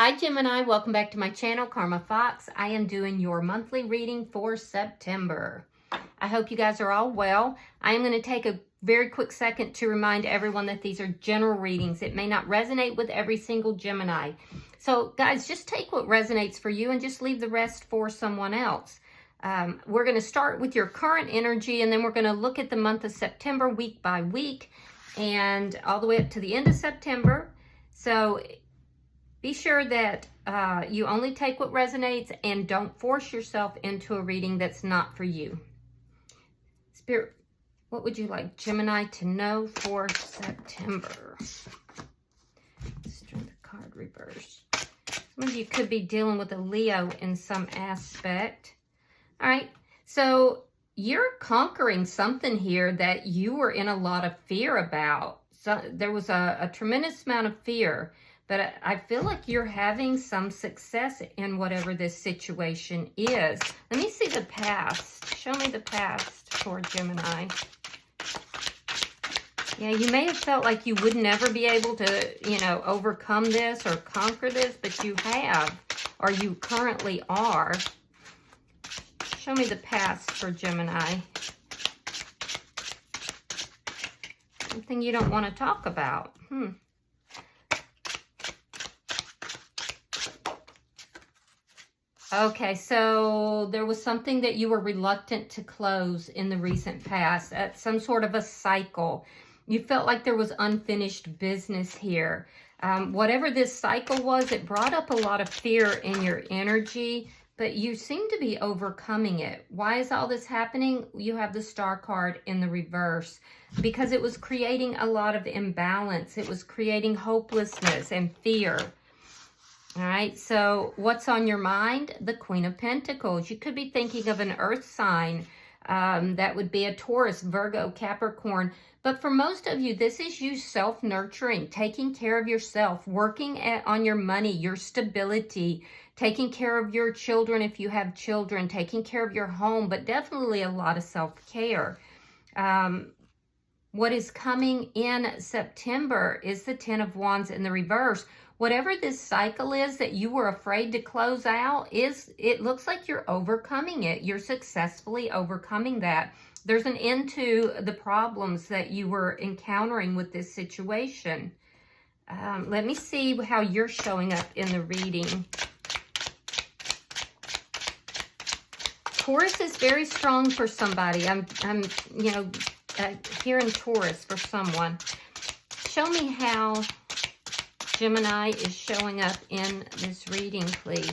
Hi Gemini, welcome back to my channel, Karma Fox. I am doing your monthly reading for September. I hope you guys are all well. I am going to take a very quick second to remind everyone that these are general readings. It may not resonate with every single Gemini. So guys, just take what resonates for you and just leave the rest for someone else. We're going to start with your current energy, and then we're going to look at the month of September week by week and all the way up to the end of September. So be sure that you only take what resonates and don't force yourself into a reading that's not for you. Spirit, what would you like Gemini to know for September? Strength card reverse. Some of you could be dealing with a Leo in some aspect. All right, so you're conquering something here that you were in a lot of fear about. So there was a tremendous amount of fear. But I feel like you're having some success in whatever this situation is. Let me see the past. Show me the past for Gemini. Yeah, you may have felt like you would never be able to, overcome this or conquer this, but you have, or you currently are. Show me the past for Gemini. Something you don't want to talk about. Okay, so there was something that you were reluctant to close in the recent past, at some sort of a cycle. You felt like there was unfinished business here. Whatever this cycle was, it brought up a lot of fear in your energy, but you seem to be overcoming it. Why is all this happening? You have the Star card in the reverse, because it was creating a lot of imbalance. It was creating hopelessness and fear. All right, so what's on your mind? The Queen of Pentacles. You could be thinking of an earth sign. That would be a Taurus, Virgo, Capricorn. But for most of you, this is you self-nurturing, taking care of yourself, working on your money, your stability, taking care of your children if you have children, taking care of your home, but definitely a lot of self-care. What is coming in September is the Ten of Wands in the reverse. Whatever this cycle is that you were afraid to close out, it looks like you're overcoming it. You're successfully overcoming that. There's an end to the problems that you were encountering with this situation. Let me see how you're showing up in the reading. Taurus is very strong for somebody. I'm hearing Taurus for someone. Show me how Gemini is showing up in this reading, please.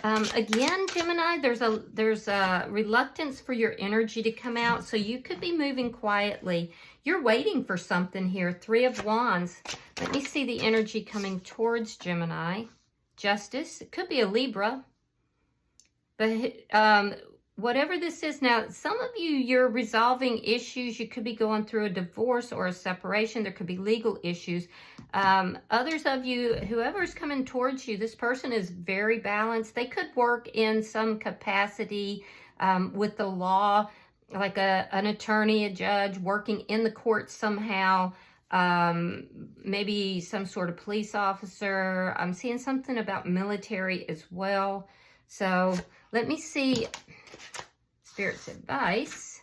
Again, Gemini, there's a reluctance for your energy to come out, so you could be moving quietly. You're waiting for something here. Three of Wands. Let me see the energy coming towards Gemini. Justice. It could be a Libra. But whatever this is now, some of you, you're resolving issues. You could be going through a divorce or a separation. There could be legal issues. Others of you, whoever's coming towards you, this person is very balanced. They could work in some capacity with the law, like an attorney, a judge, working in the courts somehow. Maybe some sort of police officer. I'm seeing something about military as well. So let me see Spirit's advice.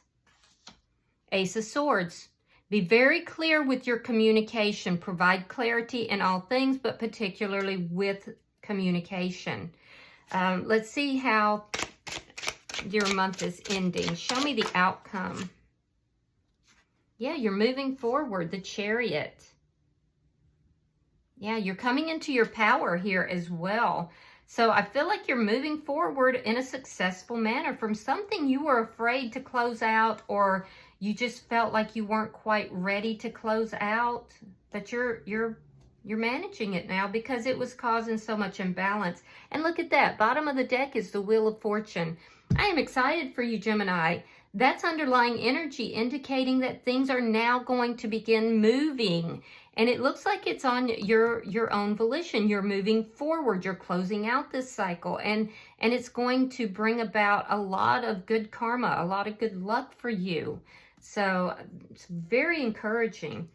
Ace of Swords. Be very clear with your communication. Provide clarity in all things, but particularly with communication. Let's see how your month is ending. Show me the outcome. Yeah, you're moving forward. The Chariot. Yeah, you're coming into your power here as well. So I feel like you're moving forward in a successful manner from something you were afraid to close out, or you just felt like you weren't quite ready to close out, but you're managing it now because it was causing so much imbalance. And look at that. Bottom of the deck is the Wheel of Fortune. I am excited for you, Gemini. That's underlying energy indicating that things are now going to begin moving. And it looks like it's on your own volition. You're moving forward. You're closing out this cycle. And it's going to bring about a lot of good karma, a lot of good luck for you. So it's very encouraging.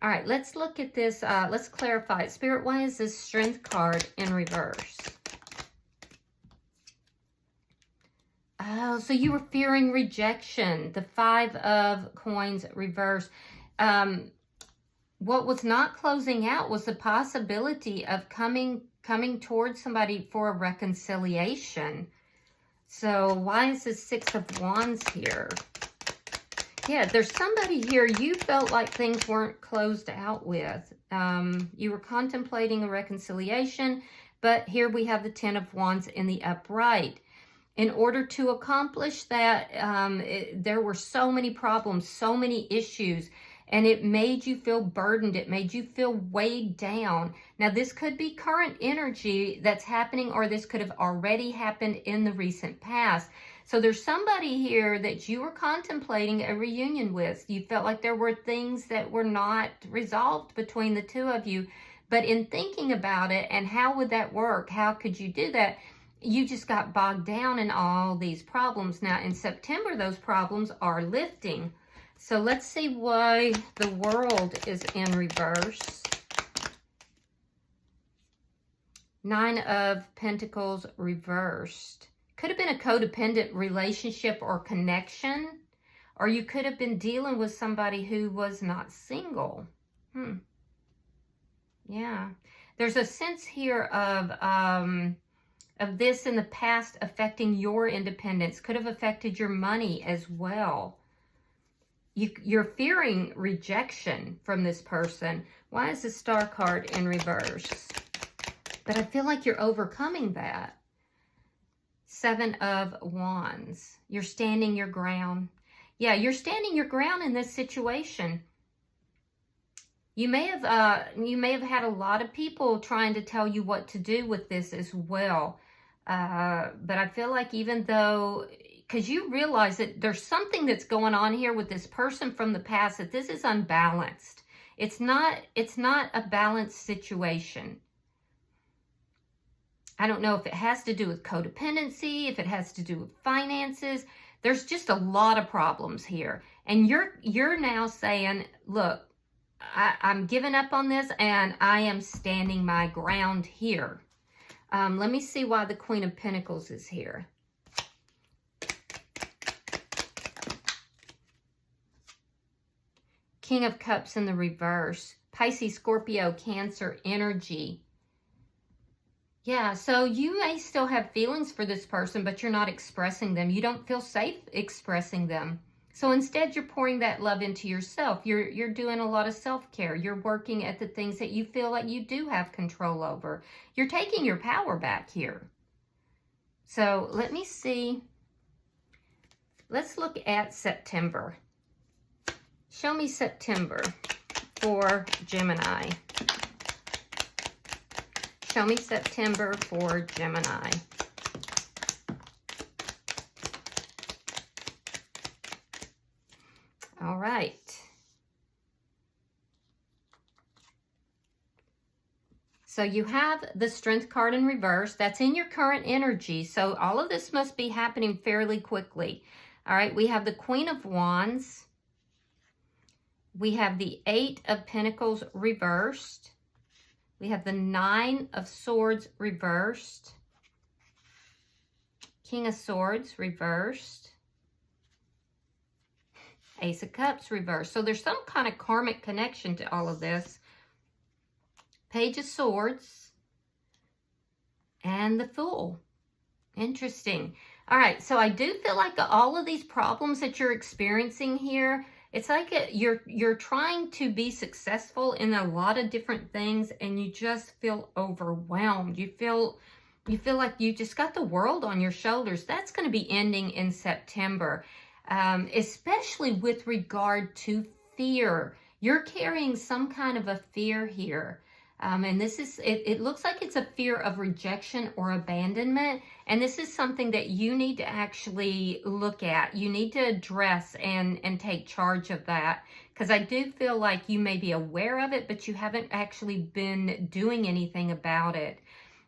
All right, let's look at this. Let's clarify it. Spirit, why is this Strength card in reverse? Oh, so you were fearing rejection. The Five of Coins reverse. What was not closing out was the possibility of coming towards somebody for a reconciliation. So why is this Six of Wands here? Yeah, there's somebody here you felt like things weren't closed out with. You were contemplating a reconciliation, but here we have the Ten of Wands in the upright. In order to accomplish that, there were so many problems, so many issues, and it made you feel burdened. It made you feel weighed down. Now, this could be current energy that's happening, or this could have already happened in the recent past. So there's somebody here that you were contemplating a reunion with. You felt like there were things that were not resolved between the two of you. But in thinking about it, and how would that work? How could you do that? You just got bogged down in all these problems. Now, in September, those problems are lifting. So let's see why the World is in reverse. Nine of Pentacles reversed. Could have been a codependent relationship or connection, or you could have been dealing with somebody who was not single. Yeah. There's a sense here of this in the past affecting your independence. Could have affected your money as well. You're fearing rejection from this person. Why is the Star card in reverse? But I feel like you're overcoming that. Seven of Wands. You're standing your ground. Yeah, you're standing your ground in this situation. You may have had a lot of people trying to tell you what to do with this as well. But I feel like even though, because you realize that there's something that's going on here with this person from the past, that this is unbalanced. It's not a balanced situation. I don't know if it has to do with codependency, if it has to do with finances. There's just a lot of problems here. And you're now saying, look, I'm giving up on this and I am standing my ground here. Let me see why the Queen of Pentacles is here. King of Cups in the reverse. Pisces, Scorpio, Cancer energy. Yeah, so you may still have feelings for this person, but you're not expressing them. You don't feel safe expressing them. So instead, you're pouring that love into yourself. You're doing a lot of self-care. You're working at the things that you feel like you do have control over. You're taking your power back here. So let me see. Let's look at September. Show me September for Gemini. Show me September for Gemini. All right. So you have the Strength card in reverse. That's in your current energy. So all of this must be happening fairly quickly. All right. We have the Queen of Wands. We have the Eight of Pentacles reversed. We have the Nine of Swords reversed. King of Swords reversed. Ace of Cups reversed. So there's some kind of karmic connection to all of this. Page of Swords. And the Fool. Interesting. All right, so I do feel like all of these problems that you're experiencing here, it's like you're trying to be successful in a lot of different things and you just feel overwhelmed. You feel like you just got the world on your shoulders. That's going to be ending in September, especially with regard to fear. You're carrying some kind of a fear here. And this is, it looks like it's a fear of rejection or abandonment. And this is something that you need to actually look at. You need to address and take charge of that. Because I do feel like you may be aware of it, but you haven't actually been doing anything about it.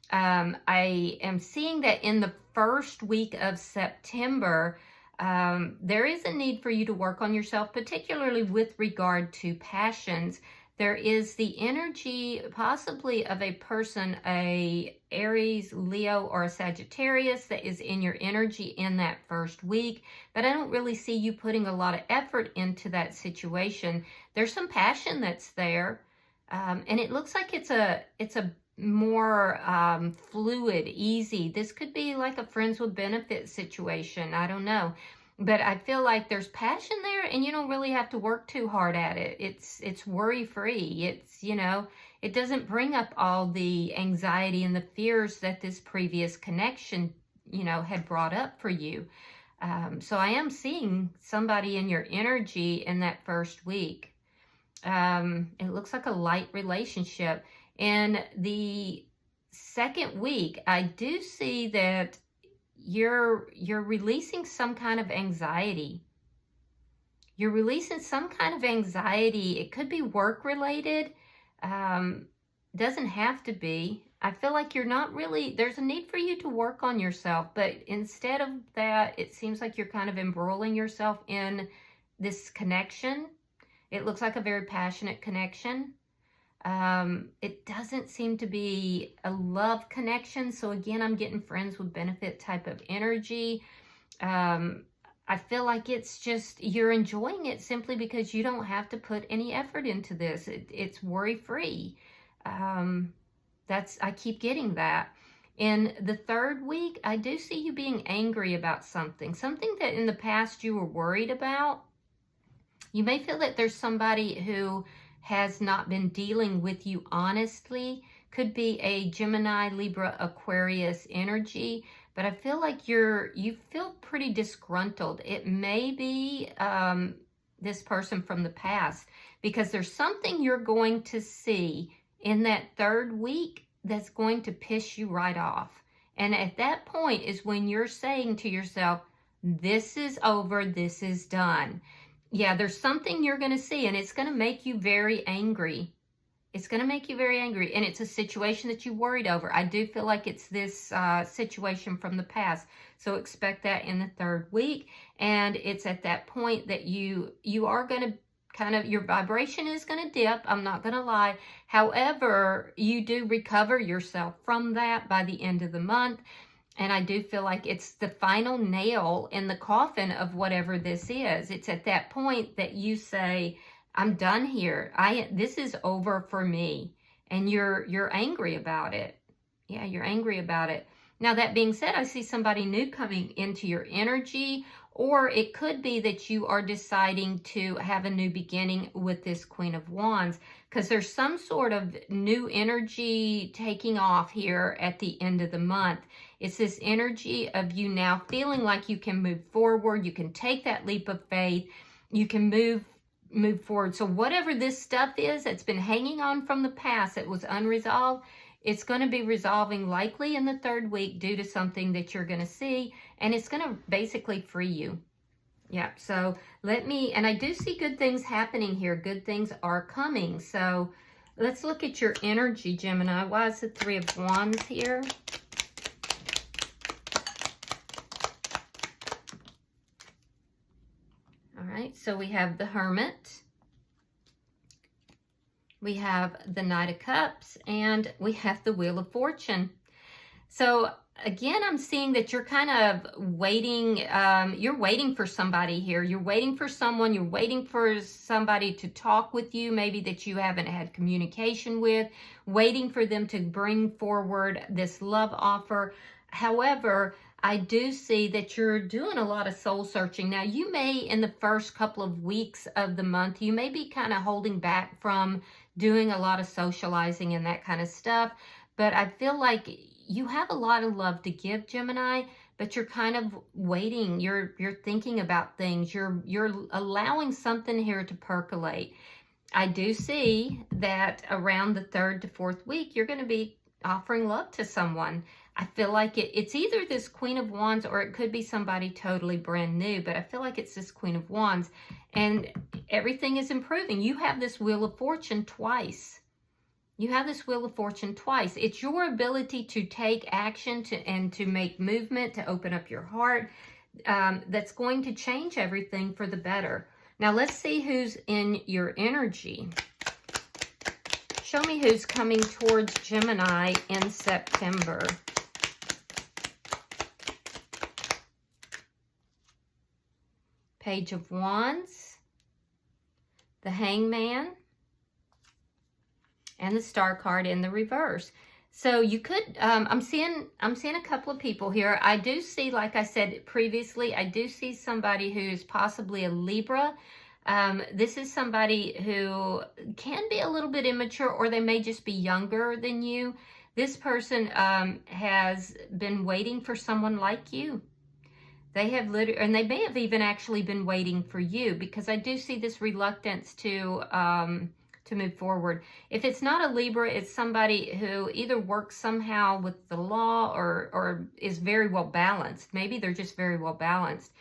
I am seeing that in the first week of September, there is a need for you to work on yourself, particularly with regard to passions. There is the energy possibly of a person, a Aries, Leo, or a Sagittarius that is in your energy in that first week. But I don't really see you putting a lot of effort into that situation. There's some passion that's there. And it looks like it's a more fluid, easy. This could be like a friends with benefits situation. I don't know. But I feel like there's passion there, and you don't really have to work too hard at it. It's worry-free. It's, you know, it doesn't bring up all the anxiety and the fears that this previous connection, you know, had brought up for you. So I am seeing somebody in your energy in that first week. It looks like a light relationship. In the second week, I do see that you're releasing some kind of anxiety. You're releasing some kind of anxiety. It could be work related. Doesn't have to be. I feel like you're not really, there's a need for you to work on yourself, but instead of that, it seems like you're kind of embroiling yourself in this connection. It looks like a very passionate connection. It doesn't seem to be a love connection. So again, I'm getting friends with benefit type of energy. I feel like it's just, you're enjoying it simply because you don't have to put any effort into this. It's worry-free. I keep getting that. In the third week, I do see you being angry about something that in the past you were worried about. You may feel that there's somebody who has not been dealing with you honestly. Could be a Gemini, Libra, Aquarius energy, but I feel like you feel pretty disgruntled. It may be this person from the past, because there's something you're going to see in that third week that's going to piss you right off. And at that point is when you're saying to yourself, this is over, this is done. Yeah, there's something you're going to see, and it's going to make you very angry. It's going to make you very angry, and it's a situation that you worried over. I do feel like it's this situation from the past, so expect that in the third week, and it's at that point that you are going to kind of, your vibration is going to dip, I'm not going to lie. However, you do recover yourself from that by the end of the month. And I do feel like it's the final nail in the coffin of whatever this is. It's at that point that you say, I'm done here. This is over for me. And you're angry about it. Yeah, you're angry about it. Now, that being said, I see somebody new coming into your energy, or it could be that you are deciding to have a new beginning with this Queen of Wands, because there's some sort of new energy taking off here at the end of the month. It's this energy of you now feeling like you can move forward, you can take that leap of faith, you can move forward. So whatever this stuff is that's been hanging on from the past that was unresolved, it's going to be resolving likely in the third week due to something that you're going to see, and it's going to basically free you. Yeah, so and I do see good things happening here. Good things are coming. So let's look at your energy, Gemini. Why is the Three of Wands here? All right, so we have the Hermit. We have the Knight of Cups, and we have the Wheel of Fortune. So again, I'm seeing that you're kind of waiting. You're waiting for somebody here. You're waiting for someone. You're waiting for somebody to talk with you, maybe that you haven't had communication with, waiting for them to bring forward this love offer. However, I do see that you're doing a lot of soul searching. Now, you may, in the first couple of weeks of the month, you may be kind of holding back from doing a lot of socializing and that kind of stuff. But I feel like you have a lot of love to give, Gemini, but you're kind of waiting. You're thinking about things. You're allowing something here to percolate. I do see that around the third to fourth week, you're going to be offering love to someone. I feel like it's either this Queen of Wands or it could be somebody totally brand new, but I feel like it's this Queen of Wands, and everything is improving. You have this Wheel of Fortune twice. You have this Wheel of Fortune twice. It's your ability to take action and to make movement, to open up your heart, that's going to change everything for the better. Now, let's see who's in your energy. Show me who's coming towards Gemini in September. Page of Wands, the Hangman, and the Star card in the reverse. So you could, I'm seeing a couple of people here. I do see, like I said previously, I do see somebody who's possibly a Libra. This is somebody who can be a little bit immature, or they may just be younger than you. This person has been waiting for someone like you. They have literally, and they may have even actually been waiting for you, because I do see this reluctance to move forward. If it's not a Libra, it's somebody who either works somehow with the law or is very well balanced. Maybe they're just very well balanced.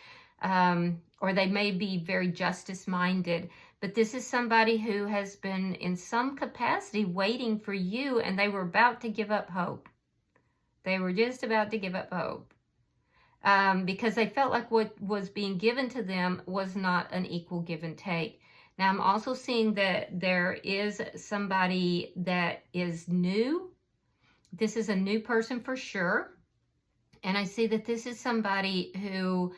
Or they may be very justice-minded. But this is somebody who has been in some capacity waiting for you, and they were about to give up hope. They were just about to give up hope. Because they felt like what was being given to them was not an equal give and take. Now, I'm also seeing that there is somebody that is new. This is a new person for sure. And I see that this is somebody who,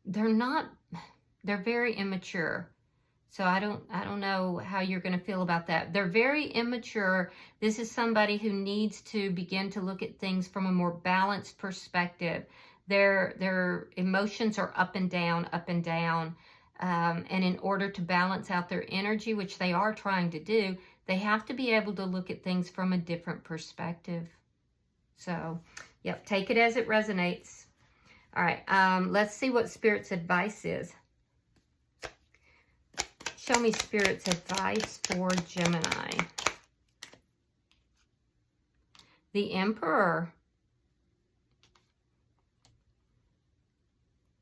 they're very immature. So I don't know how you're going to feel about that. They're very immature. This is somebody who needs to begin to look at things from a more balanced perspective. Their emotions are up and down, up and down. And in order to balance out their energy, which they are trying to do, they have to be able to look at things from a different perspective. So, yep, take it as it resonates. All right, let's see what Spirit's advice is. Show me Spirit's advice for Gemini. The Emperor.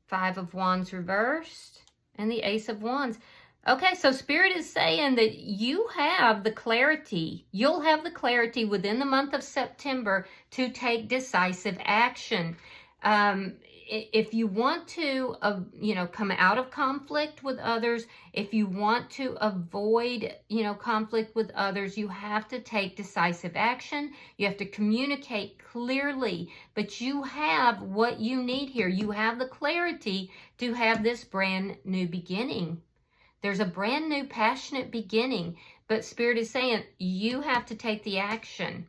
5 of Wands reversed. And the Ace of Wands. Okay, so Spirit is saying that you have the clarity. You'll have the clarity within the month of September to take decisive action. If you want to, come out of conflict with others, if you want to avoid, conflict with others, you have to take decisive action. You have to communicate clearly, but you have what you need here. You have the clarity to have this brand new beginning. There's a brand new passionate beginning, but Spirit is saying you have to take the action.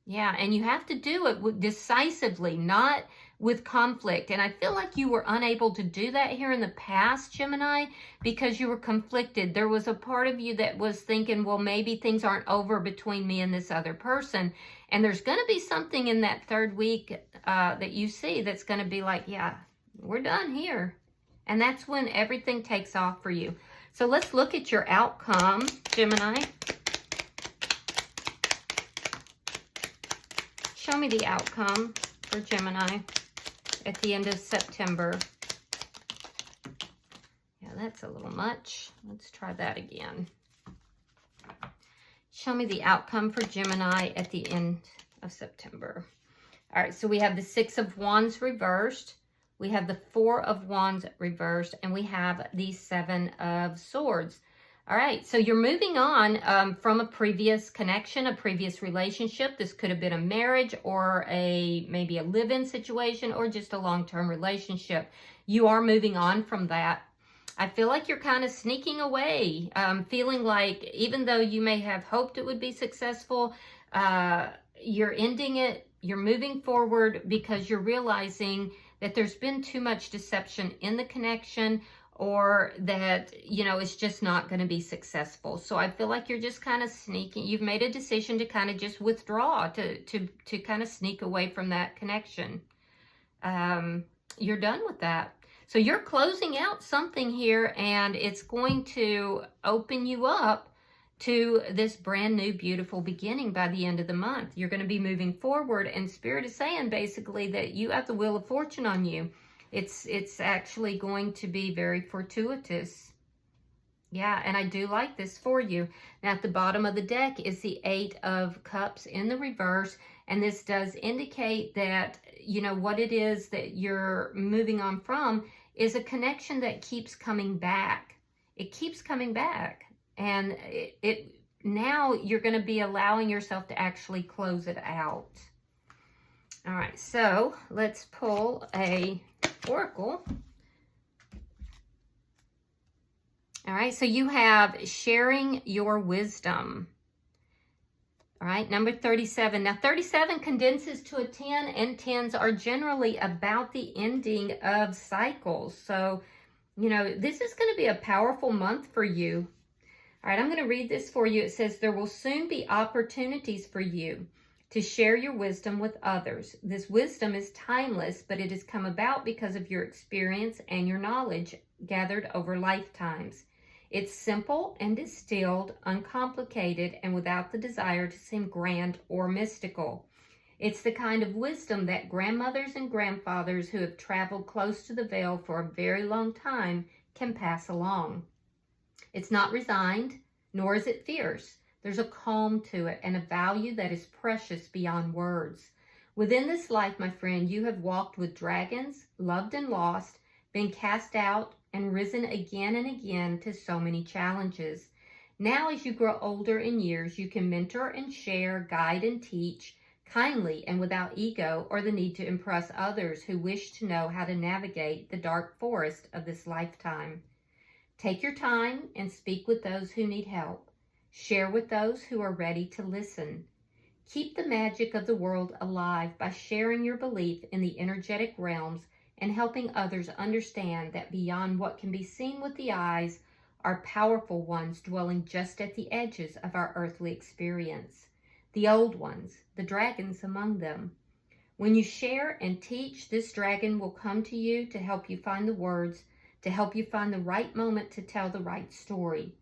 Yeah, and you have to do it decisively, not with conflict. And I feel like you were unable to do that here in the past, Gemini, because you were conflicted. There was a part of you that was thinking, well, maybe things aren't over between me and this other person. And there's going to be something in that third week that you see that's going to be like, yeah, we're done here. And that's when everything takes off for you. So let's look at your outcome, Gemini. Show me the outcome for Gemini at the end of September. Yeah, that's a little much. Let's try that again. Show me the outcome for Gemini at the end of September. All right, so we have the 6 of Wands reversed. We have the 4 of Wands reversed, and we have the 7 of Swords. All right, so you're moving on from a previous connection, a previous relationship. This could have been a marriage or maybe a live-in situation or just a long-term relationship. You are moving on from that. I feel like you're kind of sneaking away, feeling like even though you may have hoped it would be successful, you're ending it, you're moving forward because you're realizing that there's been too much deception in the connection, or that, it's just not going to be successful. So I feel like you're just kind of sneaking. You've made a decision to kind of just withdraw, to kind of sneak away from that connection. You're done with that. So you're closing out something here, and it's going to open you up to this brand new, beautiful beginning by the end of the month. You're going to be moving forward, and Spirit is saying basically that you have the wheel of fortune on you. It's actually going to be very fortuitous. Yeah, and I do like this for you. Now, at the bottom of the deck is the 8 of Cups in the reverse, and this does indicate that, what it is that you're moving on from is a connection that keeps coming back. It keeps coming back. And it now you're going to be allowing yourself to actually close it out. All right, so let's pull a oracle. All right, so you have sharing your wisdom. All right, number 37. Now, 37 condenses to a 10, and 10s are generally about the ending of cycles. So, you know, this is going to be a powerful month for you. All right, I'm going to read this for you. It says, there will soon be opportunities for you to share your wisdom with others. This wisdom is timeless, but it has come about because of your experience and your knowledge gathered over lifetimes. It's simple and distilled, uncomplicated, and without the desire to seem grand or mystical. It's the kind of wisdom that grandmothers and grandfathers who have traveled close to the veil for a very long time can pass along. It's not resigned, nor is it fierce. There's a calm to it and a value that is precious beyond words. Within this life, my friend, you have walked with dragons, loved and lost, been cast out, and risen again and again to so many challenges. Now, as you grow older in years, you can mentor and share, guide and teach, kindly and without ego or the need to impress others who wish to know how to navigate the dark forest of this lifetime. Take your time and speak with those who need help. Share with those who are ready to listen. Keep the magic of the world alive by sharing your belief in the energetic realms and helping others understand that beyond what can be seen with the eyes are powerful ones dwelling just at the edges of our earthly experience. The old ones, the dragons among them. When you share and teach, this dragon will come to you to help you find the words, to help you find the right moment to tell the right story.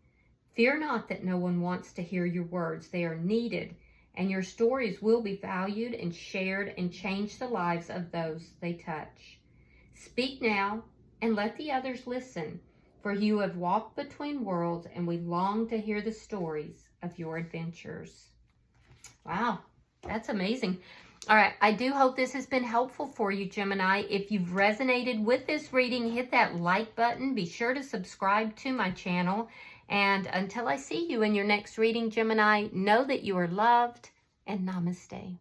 Fear not that no one wants to hear your words. They are needed, and your stories will be valued and shared and change the lives of those they touch. Speak now and let the others listen, for you have walked between worlds, and we long to hear the stories of your adventures. Wow, that's amazing. All right, I do hope this has been helpful for you, Gemini. If you've resonated with this reading, hit that like button. Be sure to subscribe to my channel. And until I see you in your next reading, Gemini, know that you are loved, and namaste.